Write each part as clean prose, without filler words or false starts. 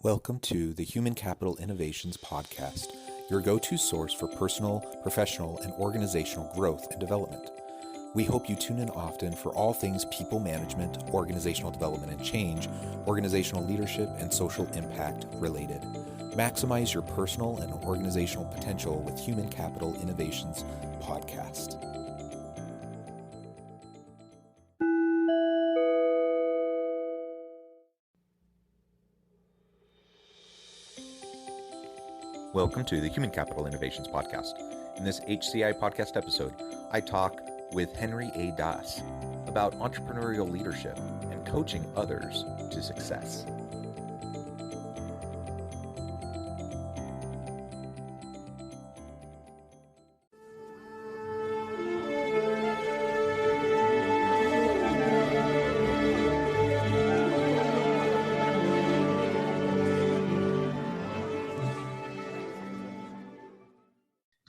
Welcome to the Human Capital Innovations Podcast, your go-to source for personal, professional, and organizational growth and development. We hope you tune in often for all things people management, organizational development and change, organizational leadership, and social impact related. Maximize your personal and organizational potential with Human Capital Innovations Podcast. Welcome to the Human Capital Innovations Podcast. In this HCI podcast episode, I talk with Henry A. Daas about entrepreneurial leadership and coaching others to success.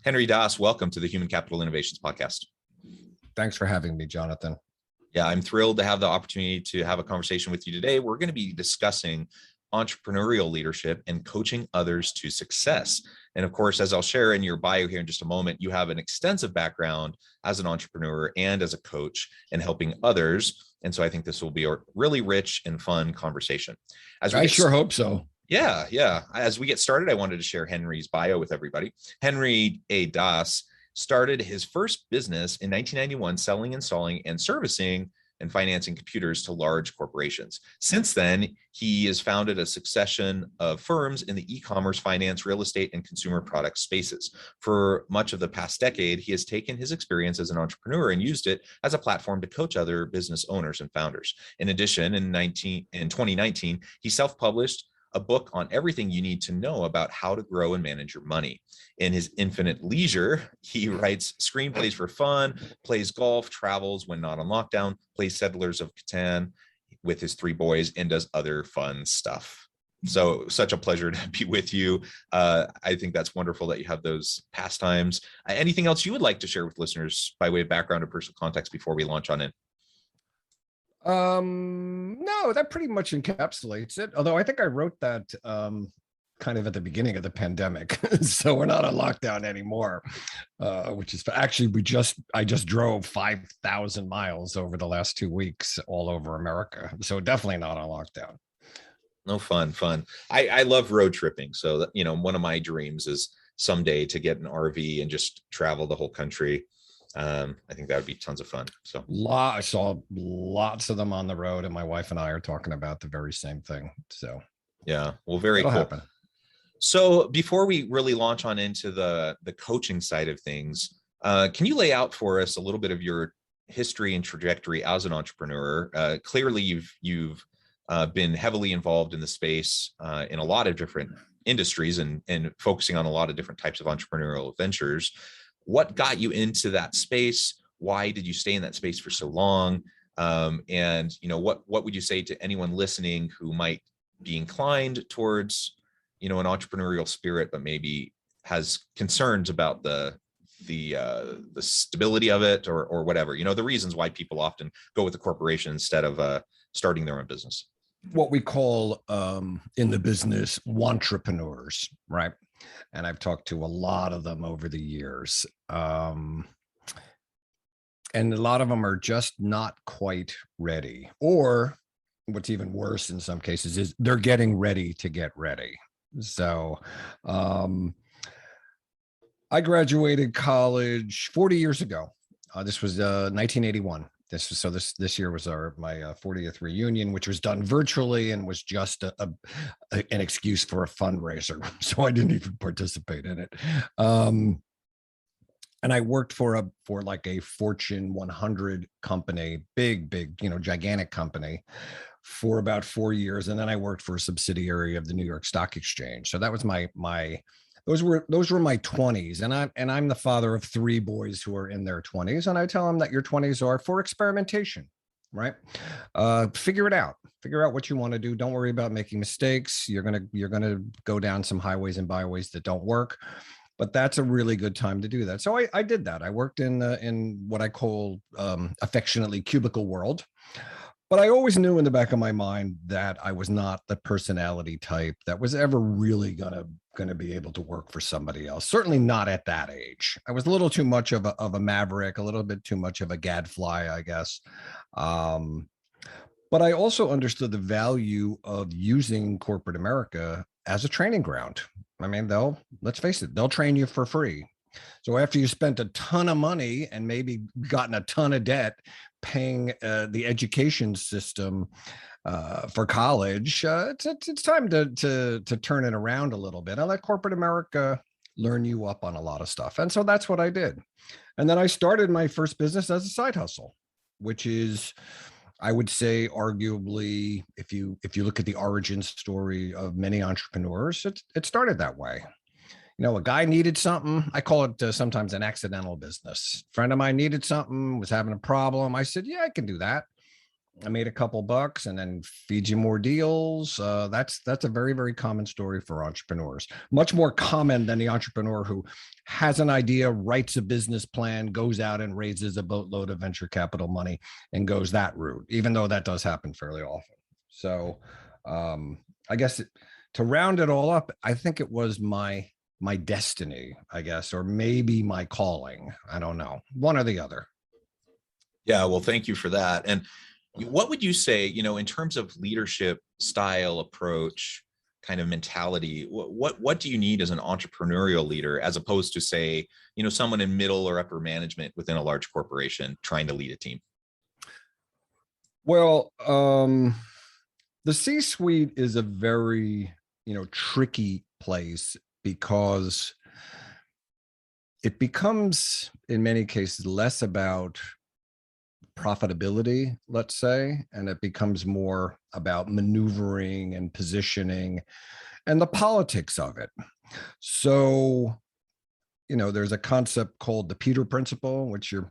Henry Daas, welcome to the Human Capital Innovations Podcast. Thanks for having me, Jonathan. Yeah, I'm thrilled to have the opportunity to have a conversation with you today. We're going to be discussing entrepreneurial leadership and coaching others to success. And of course, as I'll share in your bio here in just a moment, you have an extensive background as an entrepreneur and as a coach in helping others. And so I think this will be a really rich and fun conversation. I sure hope so. Yeah. As we get started, I wanted to share Henry's bio with everybody. Henry A. Daas started his first business in 1991, selling, installing, and servicing and financing computers to large corporations. Since then, he has founded a succession of firms in the e-commerce, finance, real estate, and consumer product spaces. For much of the past decade, he has taken his experience as an entrepreneur and used it as a platform to coach other business owners and founders. In addition, in 2019, he self-published a book on everything you need to know about how to grow and manage your money. In his infinite leisure, he writes screenplays for fun, plays golf, travels when not on lockdown, plays Settlers of Catan with his 3 boys, and does other fun stuff. So such a pleasure to be with you. I think that's wonderful that you have those pastimes. Anything else you would like to share with listeners by way of background or personal context before we launch on in? No, that pretty much encapsulates it. Although I think I wrote that kind of at the beginning of the pandemic. So we're not on lockdown anymore, which is actually, I just drove 5,000 miles over the last 2 weeks all over America. So definitely not on lockdown. No, fun. I love road tripping. So, one of my dreams is someday to get an RV and just travel the whole country. I think that would be tons of fun. So I saw lots of them on the road, and my wife and I are talking about the very same thing. So yeah, well, very cool. Happen. So before we really launch on into the coaching side of things, can you lay out for us a little bit of your history and trajectory as an entrepreneur? Clearly, you've been heavily involved in the space in a lot of different industries and focusing on a lot of different types of entrepreneurial ventures. What got you into that space? Why did you stay in that space for so long? And what would you say to anyone listening who might be inclined towards, an entrepreneurial spirit, but maybe has concerns about the stability of it or whatever? The reasons why people often go with a corporation instead of starting their own business. What we call in the business wantrepreneurs, right? And I've talked to a lot of them over the years. And a lot of them are just not quite ready. Or what's even worse in some cases is they're getting ready to get ready. So I graduated college 40 years ago. This was 1981. This year was my 40th reunion, which was done virtually and was just an excuse for a fundraiser. So I didn't even participate in it. And I worked for like a Fortune 100 company, big, gigantic company, for about 4 years. And then I worked for a subsidiary of the New York Stock Exchange. So that was those were my 20s, and I'm the father of 3 boys who are in their 20s, and I tell them that your 20s are for experimentation, right? Figure it out. Figure out what you want to do. Don't worry about making mistakes. You're gonna go down some highways and byways that don't work, but that's a really good time to do that. So I did that. I worked in what I call affectionately cubicle world. But I always knew in the back of my mind that I was not the personality type that was ever really gonna be able to work for somebody else. Certainly not at that age. I was a little too much of a maverick, a little bit too much of a gadfly, I guess. Um, but I also understood the value of using corporate America as a training ground. I mean, let's face it, they'll train you for free. So after you spent a ton of money and maybe gotten a ton of debt paying the education system for college, it's time to turn it around a little bit. I let corporate America learn you up on a lot of stuff, and so that's what I did. And then I started my first business as a side hustle, which is, I would say, arguably, if you look at the origin story of many entrepreneurs, it started that way. A guy needed something. I call it sometimes an accidental business. A friend of mine needed something, was having a problem. I said, yeah, I can do that. I made a couple bucks and then feed you more deals. That's a very, very common story for entrepreneurs. Much more common than the entrepreneur who has an idea, writes a business plan, goes out and raises a boatload of venture capital money and goes that route, even though that does happen fairly often. So I guess to round it all up, I think it was my destiny, I guess, or maybe my calling. I don't know, one or the other. Yeah, well, thank you for that. And what would you say, in terms of leadership style, approach, kind of mentality, what do you need as an entrepreneurial leader, as opposed to, say, someone in middle or upper management within a large corporation trying to lead a team? Well, the C-suite is a very, tricky place because it becomes, in many cases, less about profitability, let's say, and it becomes more about maneuvering and positioning and the politics of it. So, there's a concept called the Peter Principle, which your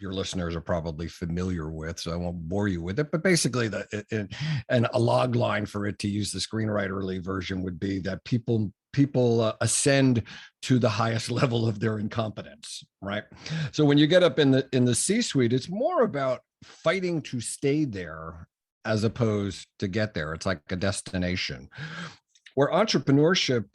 listeners are probably familiar with, so I won't bore you with it. But basically, and a log line for it, to use the screenwriterly version, would be that people ascend to the highest level of their incompetence, right? So when you get up in the C-suite, it's more about fighting to stay there as opposed to get there. It's like a destination. Where entrepreneurship,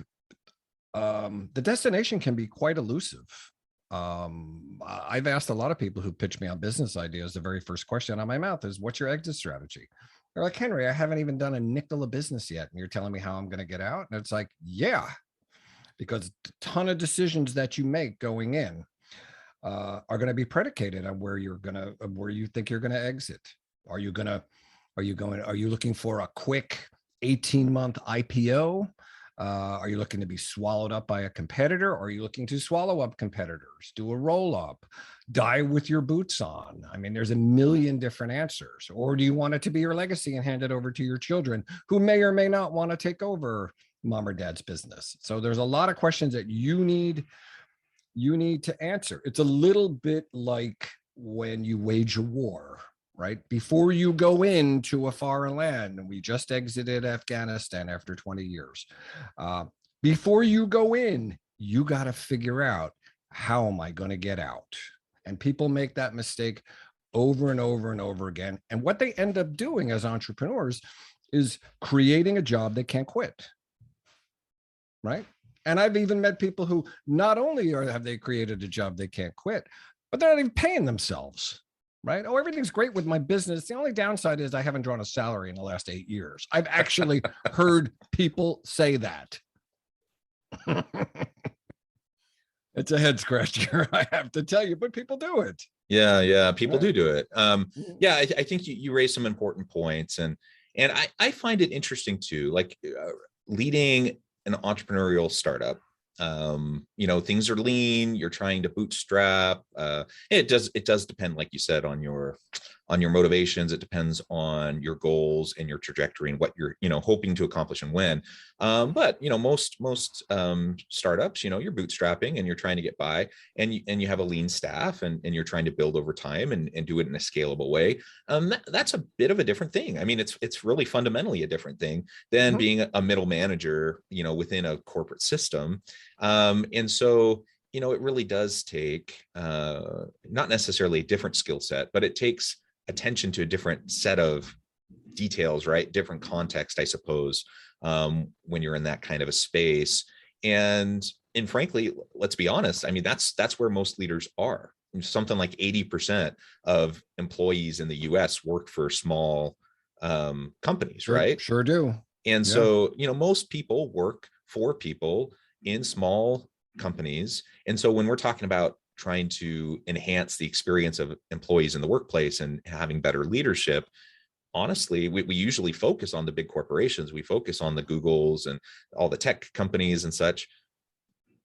the destination can be quite elusive. I've asked a lot of people who pitch me on business ideas, the very first question out of my mouth is, what's your exit strategy? They're like, Henry, I haven't even done a nickel of business yet, and you're telling me how I'm going to get out? And it's like, yeah, because a ton of decisions that you make going in are going to be predicated on where you think you're going to exit. Are you looking for a quick 18-month IPO? Are you looking to be swallowed up by a competitor? Or are you looking to swallow up competitors, do a roll up, die with your boots on? I mean, there's a million different answers. Or do you want it to be your legacy and hand it over to your children, who may or may not want to take over mom or dad's business? So there's a lot of questions that you need to answer. It's a little bit like when you wage a war, right? Before you go into a foreign land, and we just exited Afghanistan after 20 years. Before you go in, you got to figure out, how am I going to get out? And people make that mistake over and over and over again. And what they end up doing as entrepreneurs is creating a job they can't quit, right? And I've even met people who not only have they created a job they can't quit, but they're not even paying themselves. Right? Oh, everything's great with my business. The only downside is I haven't drawn a salary in the last 8 years. I've actually heard people say that. It's a head scratcher, I have to tell you, but people do it. Yeah, people do it. Yeah, I think you raised some important points, and I find it interesting too, like leading an entrepreneurial startup. Things are lean, you're trying to bootstrap. It does depend, like you said, on your motivations. It depends on your goals and your trajectory and what you're hoping to accomplish and when. But most startups, you're bootstrapping and you're trying to get by, and you have a lean staff, and you're trying to build over time and do it in a scalable way. That's a bit of a different thing. I mean, it's really fundamentally a different thing than being a middle manager, within a corporate system. And so, it really does take not necessarily a different skill set, but it takes attention to a different set of details, right? Different context, I suppose, when you're in that kind of a space. And frankly, let's be honest. I mean, that's where most leaders are. Something like 80% of employees in the US work for small companies, right? Sure do. And Yeah. so, most people work for people in small companies. And so when we're talking about trying to enhance the experience of employees in the workplace and having better leadership, honestly, we usually focus on the big corporations. We focus on the Googles and all the tech companies and such.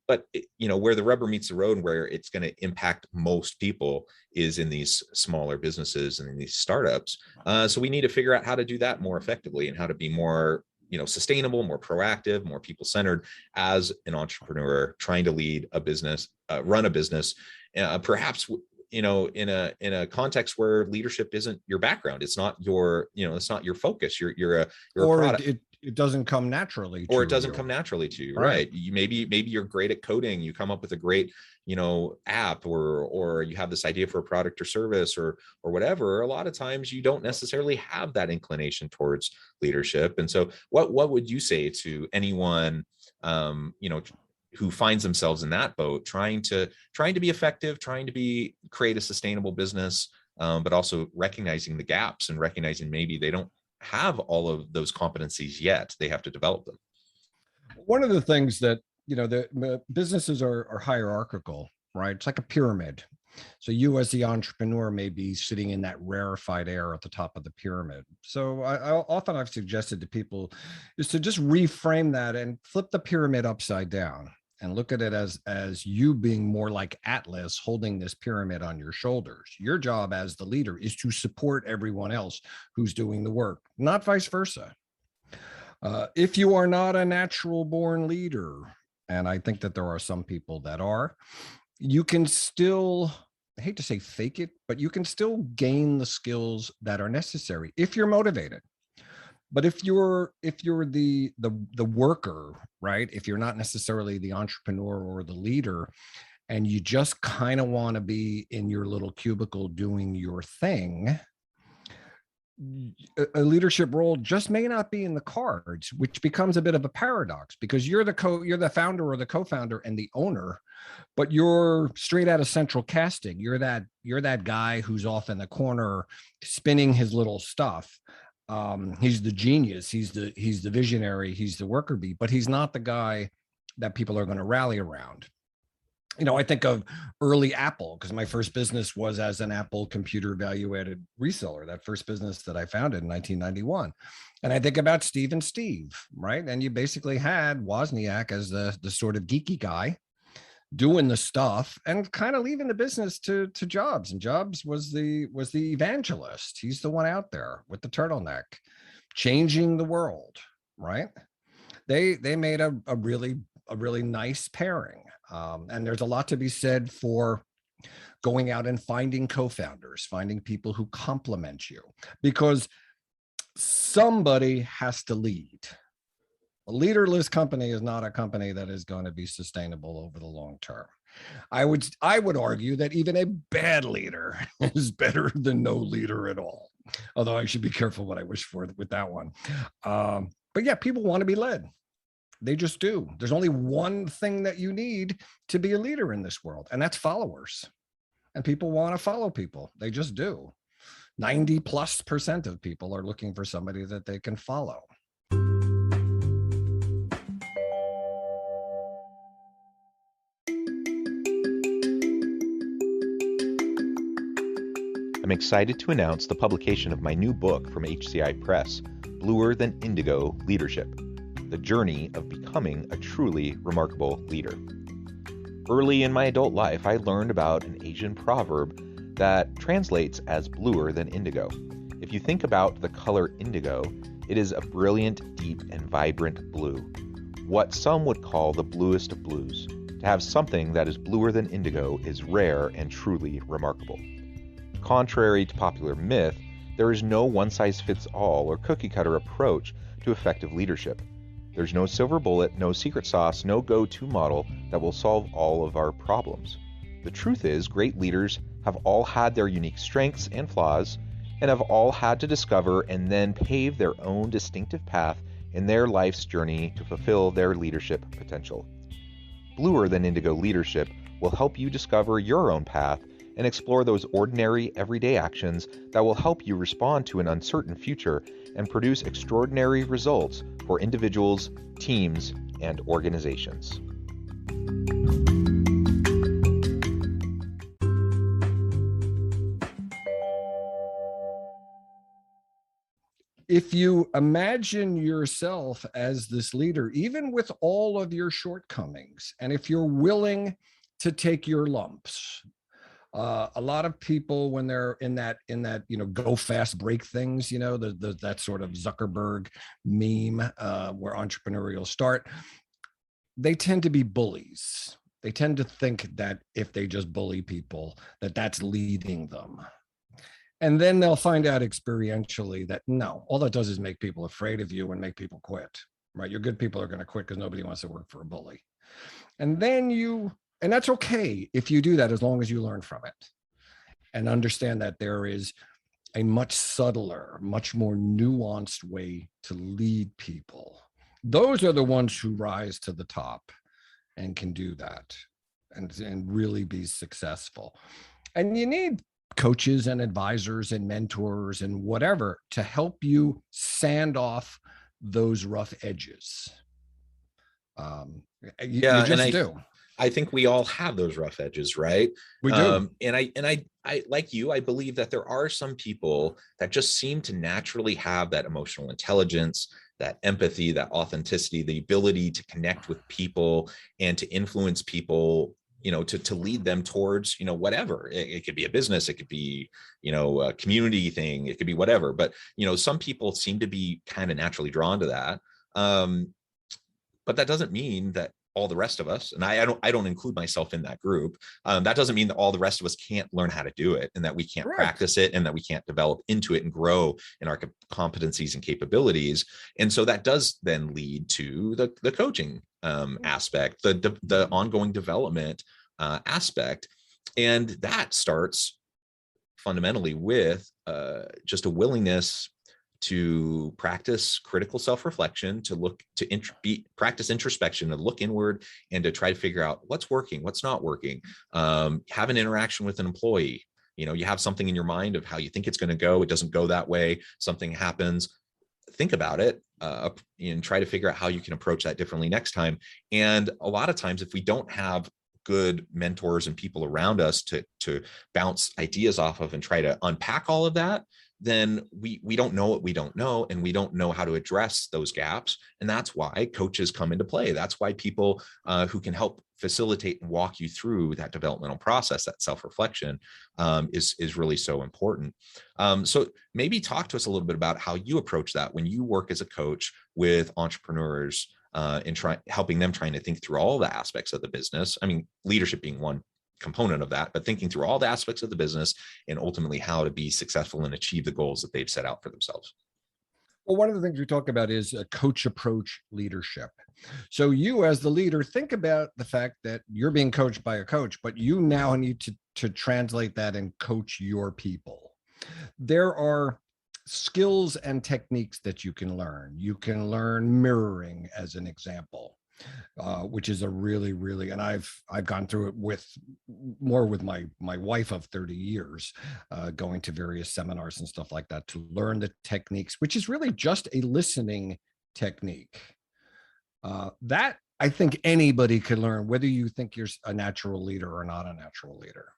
But where the rubber meets the road and where it's going to impact most people is in these smaller businesses and in these startups. So we need to figure out how to do that more effectively and how to be more sustainable, more proactive, more people-centered as an entrepreneur trying to lead a business, run a business, perhaps in a context where leadership isn't your background. It's not your it's not your focus. You're a product. It doesn't come naturally or it doesn't come naturally to you, right? You maybe you're great at coding, you come up with a great app, or you have this idea for a product or service or whatever. A lot of times you don't necessarily have that inclination towards leadership. And so what would you say to anyone who finds themselves in that boat, trying to be effective, trying to create a sustainable business, but also recognizing the gaps and recognizing maybe they don't have all of those competencies yet, they have to develop them? One of the things that the businesses are hierarchical, right? It's like a pyramid. So you as the entrepreneur may be sitting in that rarefied air at the top of the pyramid. So I've suggested to people is to just reframe that and flip the pyramid upside down and look at it as you being more like Atlas holding this pyramid on your shoulders. Your job as the leader is to support everyone else who's doing the work, not vice versa. If you are not a natural born leader, and I think that there are some people that are, you can still, I hate to say fake it, but you can still gain the skills that are necessary if you're motivated. But if you're the worker, right? If you're not necessarily the entrepreneur or the leader, and you just kind of want to be in your little cubicle doing your thing, a leadership role just may not be in the cards, which becomes a bit of a paradox because you're the founder or the co-founder and the owner, but you're straight out of central casting. You're that guy who's off in the corner spinning his little stuff. He's the genius, he's the visionary, he's the worker bee, but he's not the guy that people are going to rally around. I think of early Apple because my first business was as an Apple computer value-added reseller, that first business that I founded in 1991. And I think about Steve and Steve, right? And you basically had Wozniak as the sort of geeky guy doing the stuff and kind of leaving the business to Jobs. And Jobs was the evangelist. He's the one out there with the turtleneck, changing the world, right? They made a really nice pairing. And there's a lot to be said for going out and finding co-founders, finding people who complement you, because somebody has to lead. A leaderless company is not a company that is going to be sustainable over the long term. I would argue that even a bad leader is better than no leader at all. Although I should be careful what I wish for with that one. But yeah, people want to be led. They just do. There's only one thing that you need to be a leader in this world, and that's followers. And people want to follow people. They just do. 90+% of people are looking for somebody that they can follow. I'm excited to announce the publication of my new book from HCI Press, Bluer Than Indigo Leadership: The Journey of Becoming a Truly Remarkable Leader. Early in my adult life, I learned about an Asian proverb that translates as bluer than indigo. If you think about the color indigo, it is a brilliant, deep, and vibrant blue, what some would call the bluest of blues. To have something that is bluer than indigo is rare and truly remarkable. Contrary to popular myth, there is no one-size-fits-all or cookie-cutter approach to effective leadership. There's no silver bullet, no secret sauce, no go-to model that will solve all of our problems. The truth is, great leaders have all had their unique strengths and flaws, and have all had to discover and then pave their own distinctive path in their life's journey to fulfill their leadership potential. Bluer Than Indigo Leadership will help you discover your own path and explore those ordinary, everyday actions that will help you respond to an uncertain future and produce extraordinary results for individuals, teams, and organizations. If you imagine yourself as this leader, even with all of your shortcomings, and if you're willing to take your lumps, a lot of people, when they're in that, go fast, break things, that sort of Zuckerberg meme where entrepreneurial start, they tend to be bullies. They tend to think that if they just bully people, that's leading them. And then they'll find out experientially that no, all that does is make people afraid of you and make people quit, right? Your good people are going to quit because nobody wants to work for a bully. And that's okay if you do that, as long as you learn from it and understand that there is a much subtler, much more nuanced way to lead people. Those are the ones who rise to the top and can do that and really be successful. And you need coaches and advisors and mentors and whatever to help you sand off those rough edges. You just do. I think we all have those rough edges, right? We do. And I like you, I believe that there are some people that just seem to naturally have that emotional intelligence, that empathy, that authenticity, the ability to connect with people and to influence people, to lead them towards, whatever. It could be a business, it could be, a community thing, it could be whatever. But, some people seem to be kind of naturally drawn to that. But that doesn't mean that all the rest of us, and I don't include myself in that group. That doesn't mean that all the rest of us can't learn how to do it, and that we can't practice it, and that we can't develop into it and grow in our competencies and capabilities. And so that does then lead to the coaching aspect, the ongoing development aspect. And that starts fundamentally with just a willingness to practice critical self-reflection, to practice introspection, to look inward and to try to figure out what's working, what's not working. Have an interaction with an employee. You have something in your mind of how you think it's going to go. It doesn't go that way. Something happens. Think about it and try to figure out how you can approach that differently next time. And a lot of times, if we don't have good mentors and people around us to bounce ideas off of and try to unpack all of that, then we don't know what we don't know, and we don't know how to address those gaps. And that's why coaches come into play. That's why people who can help facilitate and walk you through that developmental process, that self-reflection, is really so important. So maybe talk to us a little bit about how you approach that when you work as a coach with entrepreneurs and helping them trying to think through all the aspects of the business. I mean, leadership being one component of that, but thinking through all the aspects of the business and ultimately how to be successful and achieve the goals that they've set out for themselves. Well, one of the things we talk about is a coach approach leadership. So you, as the leader, think about the fact that you're being coached by a coach, but you now need to translate that and coach your people. There are skills and techniques that you can learn. You can learn mirroring, as an example. Which is a really, and I've gone through it with my wife of 30 years, going to various seminars and stuff like that to learn the techniques, which is really just a listening technique. That I think anybody could learn, whether you think you're a natural leader or not a natural leader.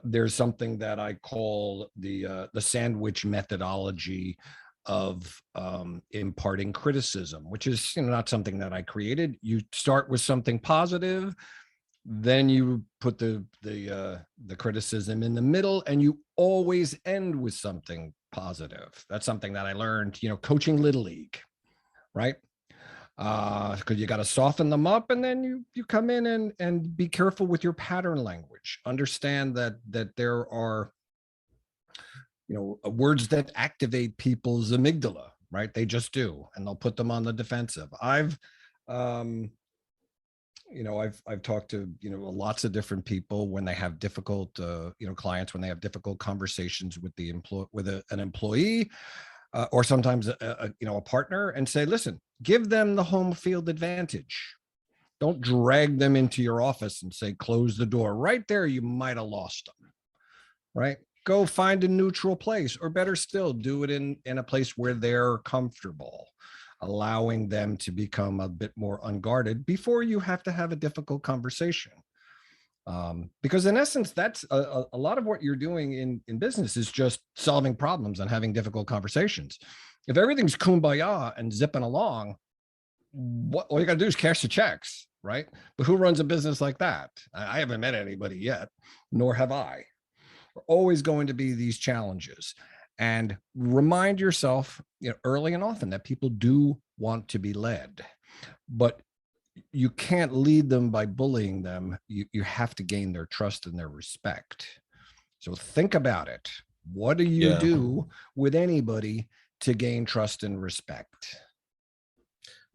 There's something that I call the sandwich methodology of imparting criticism, which is not something that I created. You start with something positive, then you put the criticism in the middle, and you always end with something positive. That's something that I learned, coaching Little League, right? Because you got to soften them up, and then you come in and be careful with your pattern language. Understand that there are words that activate people's amygdala, right? They just do, and they'll put them on the defensive. I've I've talked to, lots of different people when they have difficult, clients, when they have difficult conversations with an employee, or sometimes a partner, and say, listen, give them the home field advantage. Don't drag them into your office and say, close the door. Right there, you might have lost them, right? Go find a neutral place, or better still, do it in a place where they're comfortable, allowing them to become a bit more unguarded before you have to have a difficult conversation. Because in essence, that's a lot of what you're doing in business is just solving problems and having difficult conversations. If everything's kumbaya and zipping along, all you got to do is cash the checks, right? But who runs a business like that? I haven't met anybody yet, nor have I. Are always going to be these challenges, and remind yourself, early and often, that people do want to be led, but you can't lead them by bullying them. You have to gain their trust and their respect. So think about it. What do you do with anybody to gain trust and respect?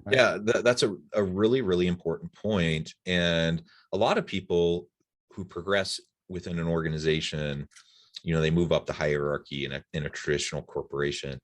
Right? Yeah, that's a really, really important point. And a lot of people who progress within an organization, they move up the hierarchy in a traditional corporation.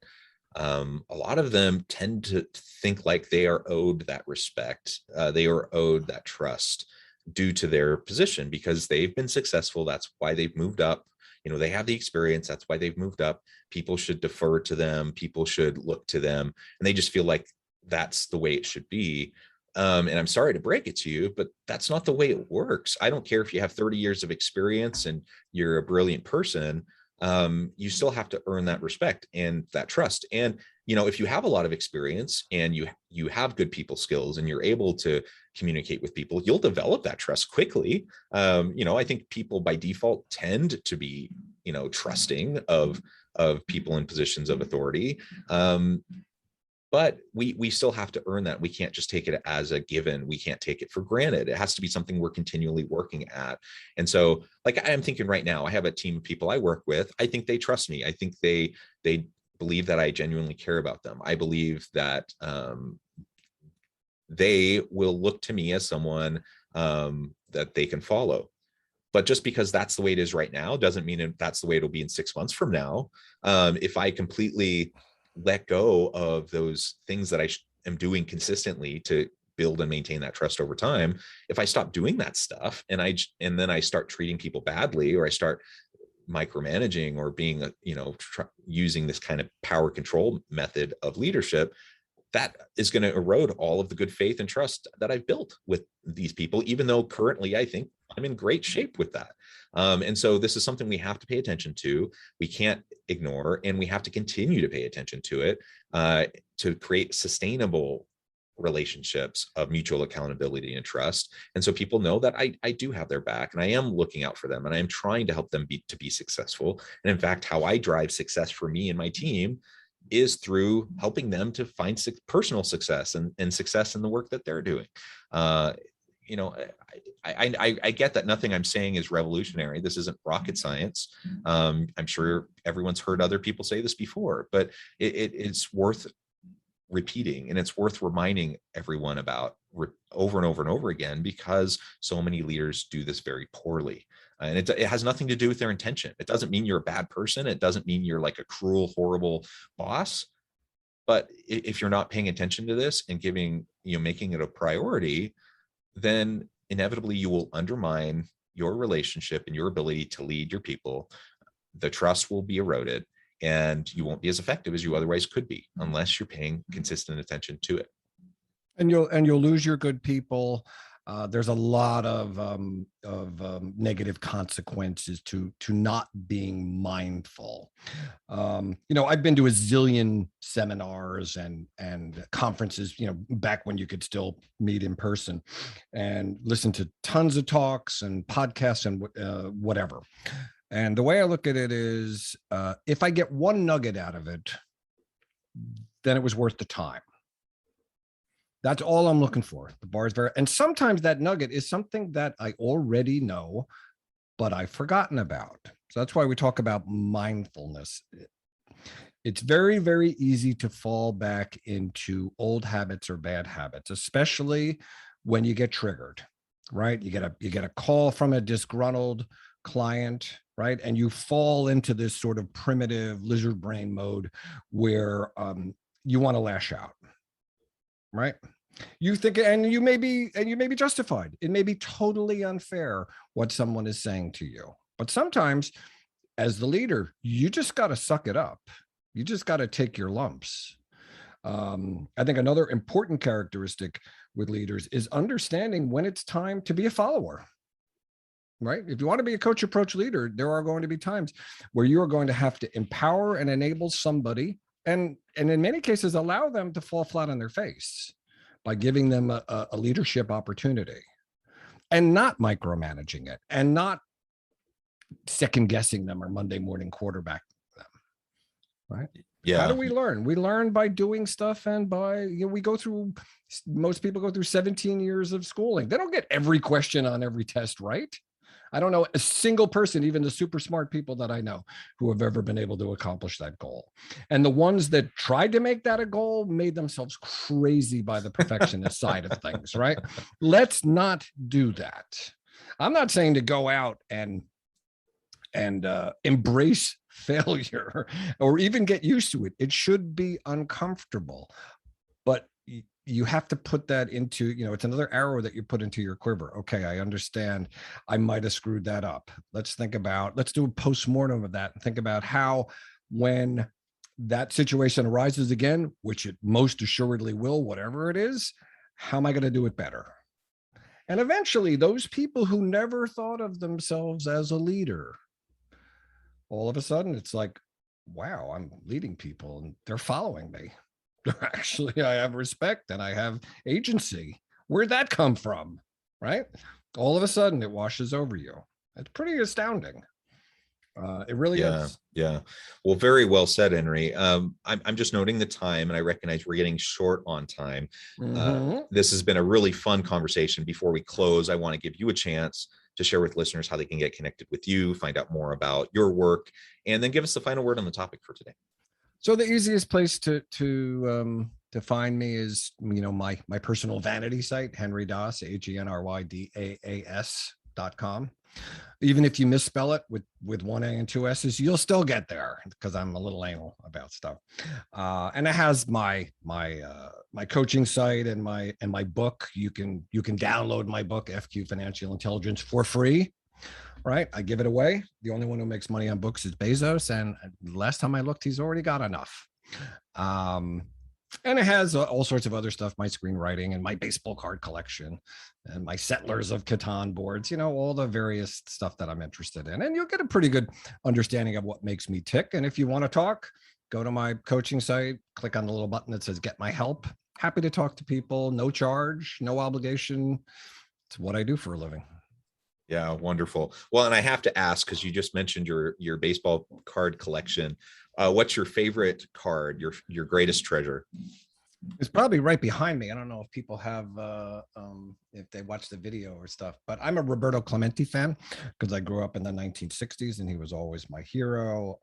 A lot of them tend to think like they are owed that respect. They are owed that trust due to their position because they've been successful. That's why they've moved up. They have the experience. That's why they've moved up. People should defer to them. People should look to them. And they just feel like that's the way it should be. And I'm sorry to break it to you, but that's not the way it works. I don't care if you have 30 years of experience and you're a brilliant person. You still have to earn that respect and that trust. And, if you have a lot of experience and you have good people skills and you're able to communicate with people, you'll develop that trust quickly. I think people by default tend to be, trusting of people in positions of authority. But we still have to earn that. We can't just take it as a given. We can't take it for granted. It has to be something we're continually working at. And so, like I'm thinking right now, I have a team of people I work with. I think they trust me. I think they believe that I genuinely care about them. I believe that they will look to me as someone that they can follow. But just because that's the way it is right now doesn't mean that's the way it'll be in 6 months from now. If I completely let go of those things that I am doing consistently to build and maintain that trust over time, if I stop doing that stuff and then I start treating people badly, or I start micromanaging, or being using this kind of power control method of leadership, that is going to erode all of the good faith and trust that I've built with these people, even though currently I think I'm in great shape with that. And so this is something we have to pay attention to. We can't ignore, and we have to continue to pay attention to it to create sustainable relationships of mutual accountability and trust. And so people know that I do have their back, and I am looking out for them, and I am trying to help them to be successful. And in fact, how I drive success for me and my team is through helping them to find personal success and success in the work that they're doing. I get that nothing I'm saying is revolutionary. This isn't rocket science. I'm sure everyone's heard other people say this before, but it's worth repeating, and it's worth reminding everyone about over and over and over again, because so many leaders do this very poorly. And it has nothing to do with their intention. It doesn't mean you're a bad person. It doesn't mean you're like a cruel, horrible boss. But if you're not paying attention to this and making it a priority, then inevitably you will undermine your relationship and your ability to lead your people. The trust will be eroded, and you won't be as effective as you otherwise could be unless you're paying consistent attention to it. And you'll lose your good people. There's a lot of negative consequences to not being mindful. I've been to a zillion seminars and conferences, back when you could still meet in person, and listen to tons of talks and podcasts and whatever. And the way I look at it is, if I get one nugget out of it, then it was worth the time. That's all I'm looking for. The bar is and sometimes that nugget is something that I already know, but I've forgotten about. So that's why we talk about mindfulness. It's very, very easy to fall back into old habits or bad habits, especially when you get triggered. right? You get a call from a disgruntled client, right? And you fall into this sort of primitive lizard brain mode where you want to lash out, right? You think, and you may be justified. It may be totally unfair what someone is saying to you. But sometimes as the leader, you just got to suck it up. You just got to take your lumps. I think another important characteristic with leaders is understanding when it's time to be a follower, right? If you want to be a coach approach leader, there are going to be times where you are going to have to empower and enable somebody, and in many cases, allow them to fall flat on their face by giving them a leadership opportunity and not micromanaging it and not second guessing them or Monday morning quarterback them, right? Yeah. How do we learn? We learn by doing stuff, and by, most people go through 17 years of schooling. They don't get every question on every test right. I don't know a single person, even the super smart people that I know, who have ever been able to accomplish that goal. And the ones that tried to make that a goal made themselves crazy by the perfectionist side of things, right? Let's not do that. I'm not saying to go out and embrace failure or even get used to it. It should be uncomfortable, but you have to put that into, it's another arrow that you put into your quiver. Okay, I understand I might have screwed that up. Let's do a postmortem of that and think about how, when that situation arises again, which it most assuredly will, whatever it is, how am I going to do it better? And eventually those people who never thought of themselves as a leader, all of a sudden it's like, wow, I'm leading people and they're following me. Actually, I have respect and I have agency. Where'd that come from? Right? All of a sudden it washes over you. It's pretty astounding. It really is. Yeah. Well, very well said, Henry. I'm just noting the time, and I recognize we're getting short on time. This has been a really fun conversation. Before we close, I want to give you a chance to share with listeners how they can get connected with you, find out more about your work, and then give us the final word on the topic for today. So the easiest place to find me is, my personal vanity site, Henry Daas, HenryDaas.com. Even if you misspell it with one A and two S's, you'll still get there, because I'm a little anal about stuff. And it has my coaching site and my book. You can download my book, FQ Financial Intelligence, for free. Right? I give it away. The only one who makes money on books is Bezos. And last time I looked, he's already got enough. And it has all sorts of other stuff, my screenwriting and my baseball card collection and my Settlers of Catan boards, all the various stuff that I'm interested in. And you'll get a pretty good understanding of what makes me tick. And if you want to talk, go to my coaching site, click on the little button that says Get My Help. Happy to talk to people, no charge, no obligation. It's what I do for a living. Yeah, wonderful. Well, and I have to ask, because you just mentioned your baseball card collection. What's your favorite card, your greatest treasure? It's probably right behind me. I don't know if people have, if they watch the video or stuff, but I'm a Roberto Clemente fan because I grew up in the 1960s and he was always my hero.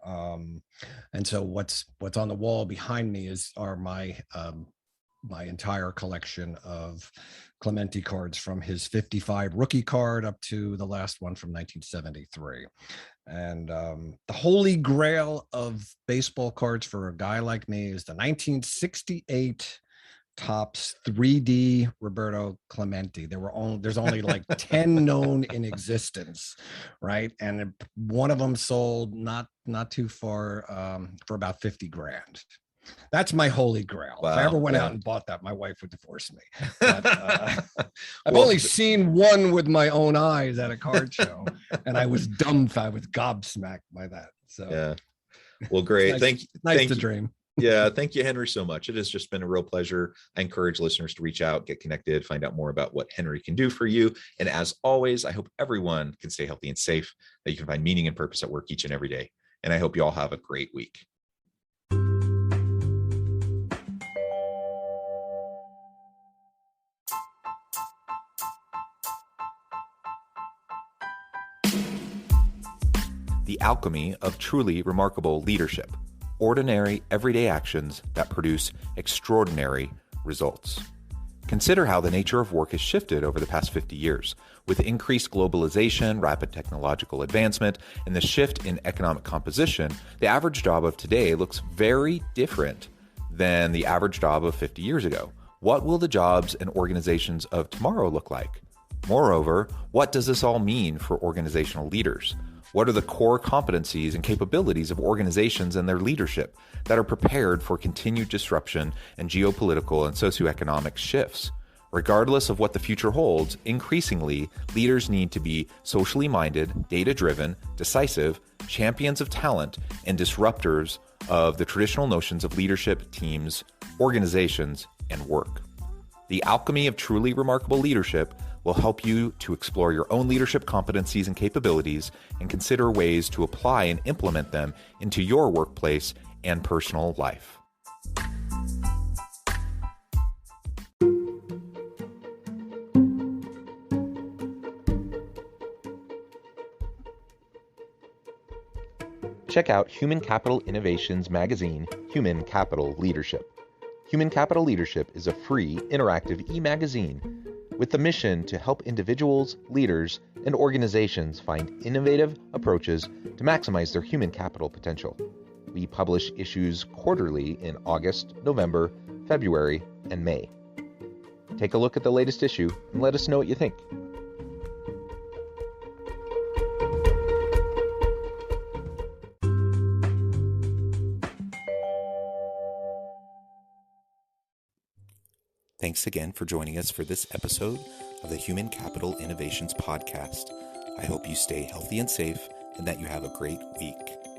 And so what's on the wall behind me are my entire collection of Clemente cards, from his 55 rookie card up to the last one from 1973. And the holy grail of baseball cards for a guy like me is the 1968 Topps 3D Roberto Clemente. There's only like 10 known in existence, right? And one of them sold not too far for about 50 grand. That's my holy grail. Wow, if I ever went out and bought that, my wife would divorce me. But, I've only seen one with my own eyes at a card show, and I was dumbfounded, I was gobsmacked by that. So, yeah. Well, great. Thank you. Nice to dream. Yeah. Thank you, Henry, so much. It has just been a real pleasure. I encourage listeners to reach out, get connected, find out more about what Henry can do for you. And as always, I hope everyone can stay healthy and safe, that you can find meaning and purpose at work each and every day. And I hope you all have a great week. The alchemy of truly remarkable leadership. Ordinary, everyday actions that produce extraordinary results. Consider how the nature of work has shifted over the past 50 years. With increased globalization, rapid technological advancement, and the shift in economic composition, the average job of today looks very different than the average job of 50 years ago. What will the jobs and organizations of tomorrow look like? Moreover, what does this all mean for organizational leaders? What are the core competencies and capabilities of organizations and their leadership that are prepared for continued disruption and geopolitical and socioeconomic shifts? Regardless of what the future holds, increasingly, leaders need to be socially minded, data-driven, decisive, champions of talent, and disruptors of the traditional notions of leadership, teams, organizations, and work. The alchemy of truly remarkable leadership will help you to explore your own leadership competencies and capabilities and consider ways to apply and implement them into your workplace and personal life. Check out Human Capital Innovations magazine, Human Capital Leadership. Human Capital Leadership is a free, interactive e-magazine with the mission to help individuals, leaders, and organizations find innovative approaches to maximize their human capital potential. We publish issues quarterly in August, November, February, and May. Take a look at the latest issue and let us know what you think. Thanks again for joining us for this episode of the Human Capital Innovations Podcast. I hope you stay healthy and safe and that you have a great week.